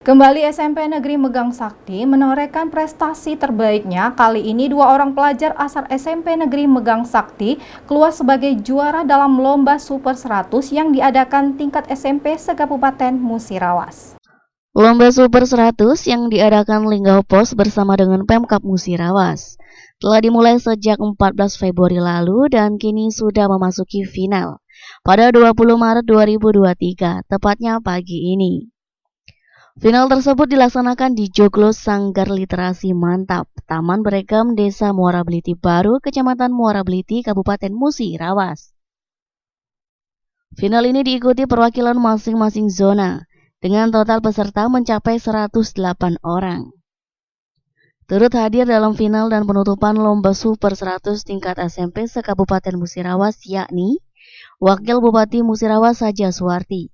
Kembali SMP Negeri Megang Sakti menorehkan prestasi terbaiknya. Kali ini dua orang pelajar asal SMP Negeri Megang Sakti keluar sebagai juara dalam lomba Super 100 yang diadakan tingkat SMP se-Kabupaten Musirawas. Lomba Super 100 yang diadakan Linggau Pos bersama dengan Pemkab Musirawas telah dimulai sejak 14 Februari lalu dan kini sudah memasuki final pada 20 Maret 2023, tepatnya pagi ini. Final tersebut dilaksanakan di Joglo Sanggar Literasi Mantap, Taman Beregam Desa Muara Beliti Baru, Kecamatan Muara Beliti, Kabupaten Musirawas. Final ini diikuti perwakilan masing-masing zona, dengan total peserta mencapai 108 orang. Turut hadir dalam final dan penutupan Lomba Super 100 tingkat SMP se-Kabupaten Musirawas yakni Wakil Bupati Musirawas Saja Suwarti,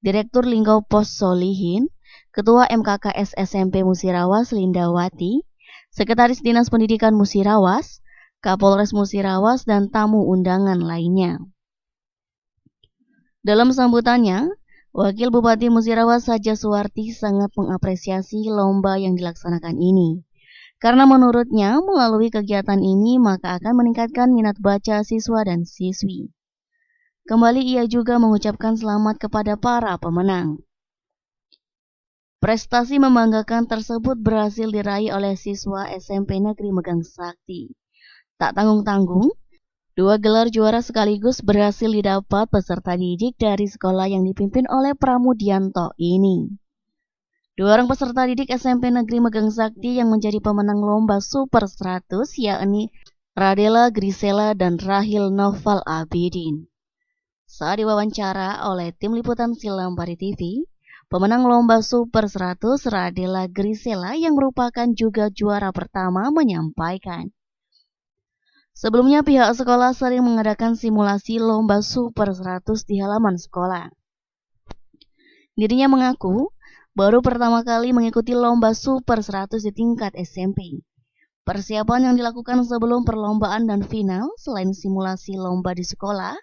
Direktur Linggau Pos Solihin, Ketua MKKS SMP Musirawas Lindawati, Sekretaris Dinas Pendidikan Musirawas, Kapolres Musirawas, dan tamu undangan lainnya. Dalam sambutannya, Wakil Bupati Musirawas Saja Suwarti sangat mengapresiasi lomba yang dilaksanakan ini. Karena menurutnya melalui kegiatan ini maka akan meningkatkan minat baca siswa dan siswi. Kembali ia juga mengucapkan selamat kepada para pemenang. Prestasi membanggakan tersebut berhasil diraih oleh siswa SMP Negeri Megang Sakti. Tak tanggung-tanggung, dua gelar juara sekaligus berhasil didapat peserta didik dari sekolah yang dipimpin oleh Pramudianto ini. Dua orang peserta didik SMP Negeri Megang Sakti yang menjadi pemenang lomba Super 100 yakni Radela Grisela dan Rahil Noval Abidin. Saat diwawancara oleh tim liputan Silambari TV, pemenang lomba Super 100 Radela Grisela yang merupakan juga juara pertama menyampaikan, sebelumnya pihak sekolah sering mengadakan simulasi lomba Super 100 di halaman sekolah. Dirinya mengaku baru pertama kali mengikuti lomba Super 100 di tingkat SMP. Persiapan yang dilakukan sebelum perlombaan dan final selain simulasi lomba di sekolah,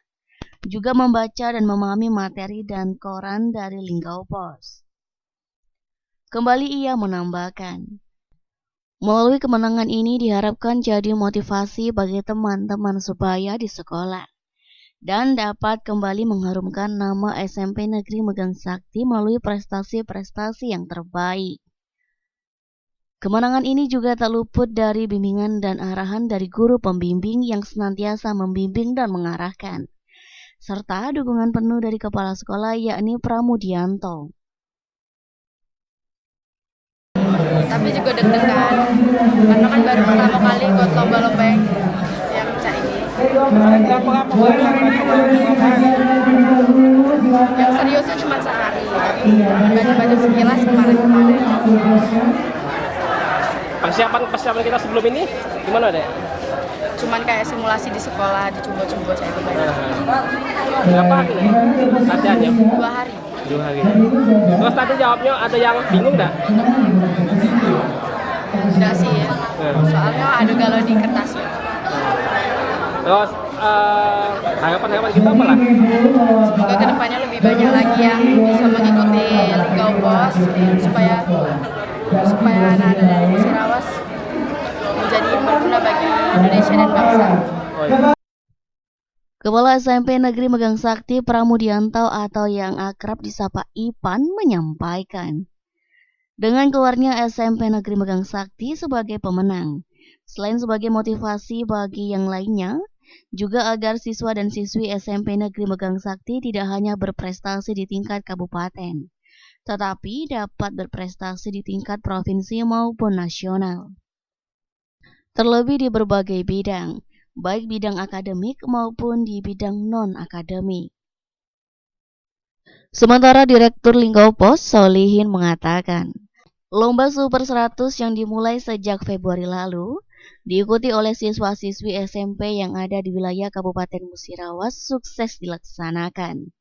juga membaca dan memahami materi dan koran dari Linggau Pos. Kembali ia menambahkan, melalui kemenangan ini diharapkan jadi motivasi bagi teman-teman supaya di sekolah dan dapat kembali mengharumkan nama SMP Negeri Megang Sakti melalui prestasi-prestasi yang terbaik. Kemenangan ini juga tak luput dari bimbingan dan arahan dari guru pembimbing yang senantiasa membimbing dan mengarahkan, serta dukungan penuh dari kepala sekolah yakni Pramudianto. Tapi juga deg-degan, karena kan baru pertama kali ikut lomba-lomba yang kayak ini. Yang seriusnya cuma sehari, baca-baca sekilas kemarin-kemarin. Persiapan kita sebelum ini gimana deh? Cuman kayak simulasi di sekolah, dicoba-coba saya itu banyak. Berapa hari nih latihannya? 2 hari. 2 hari. Terus tadi jawabnya ada yang bingung nggak? Enggak sih ya, soalnya ada galau di kertas ya. Terus harapan kita apa lah? Semoga kedepannya lebih banyak lagi yang bisa mengikuti Linggau Pos supaya anak-anak dari Musirawas menjadi berguna bagi Indonesia dan bangsa. Kepala SMP Negeri Megang Sakti Pramudianto atau yang akrab disapa Ipan menyampaikan, dengan keluarnya SMP Negeri Megang Sakti sebagai pemenang, selain sebagai motivasi bagi yang lainnya, juga agar siswa dan siswi SMP Negeri Megang Sakti tidak hanya berprestasi di tingkat kabupaten, tetapi dapat berprestasi di tingkat provinsi maupun nasional. Terlebih di berbagai bidang, baik bidang akademik maupun di bidang non-akademik. Sementara Direktur Linggau Pos Solihin mengatakan, lomba Super 100 yang dimulai sejak Februari lalu diikuti oleh siswa-siswi SMP yang ada di wilayah Kabupaten Musirawas sukses dilaksanakan,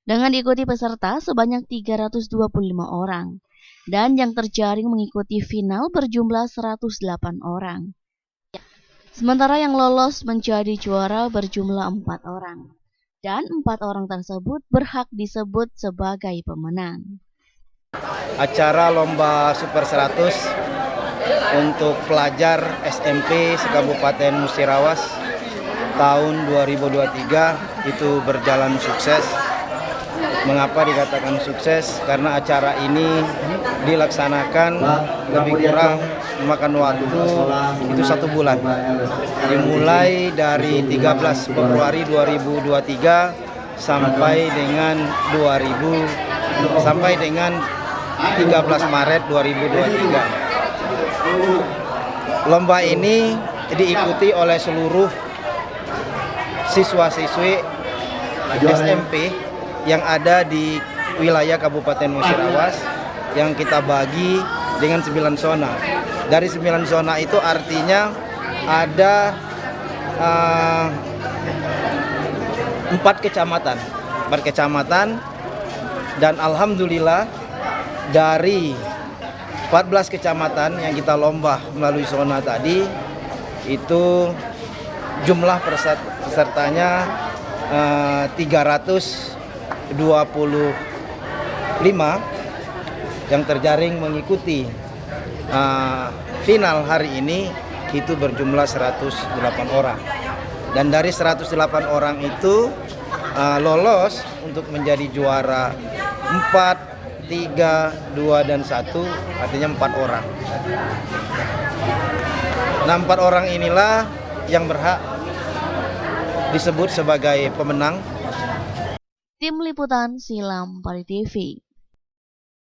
dengan diikuti peserta sebanyak 325 orang, dan yang terjaring mengikuti final berjumlah 108 orang. Sementara yang lolos menjadi juara berjumlah 4 orang, dan 4 orang tersebut berhak disebut sebagai pemenang. Acara lomba Super 100 untuk pelajar SMP se-Kabupaten Musirawas tahun 2023 itu berjalan sukses. Mengapa dikatakan sukses? Karena acara ini dilaksanakan lebih kurang memakan waktu itu 1 bulan. Dimulai dari 13 Februari 2023 sampai dengan 13 Maret 2023. Lomba ini diikuti oleh seluruh siswa-siswi SMP yang ada di wilayah Kabupaten Musirawas yang kita bagi dengan 9 zona. Dari 9 zona itu artinya ada 4 kecamatan. Dan alhamdulillah dari 14 kecamatan yang kita lomba melalui zona tadi itu jumlah pesertanya 325 yang terjaring mengikuti final hari ini itu berjumlah 108 orang. Dan dari 108 orang itu lolos untuk menjadi juara 4, 3, 2, dan 1, artinya 4 orang. Nah, 4 orang inilah yang berhak disebut sebagai pemenang. Tim Liputan Silam Pari TV.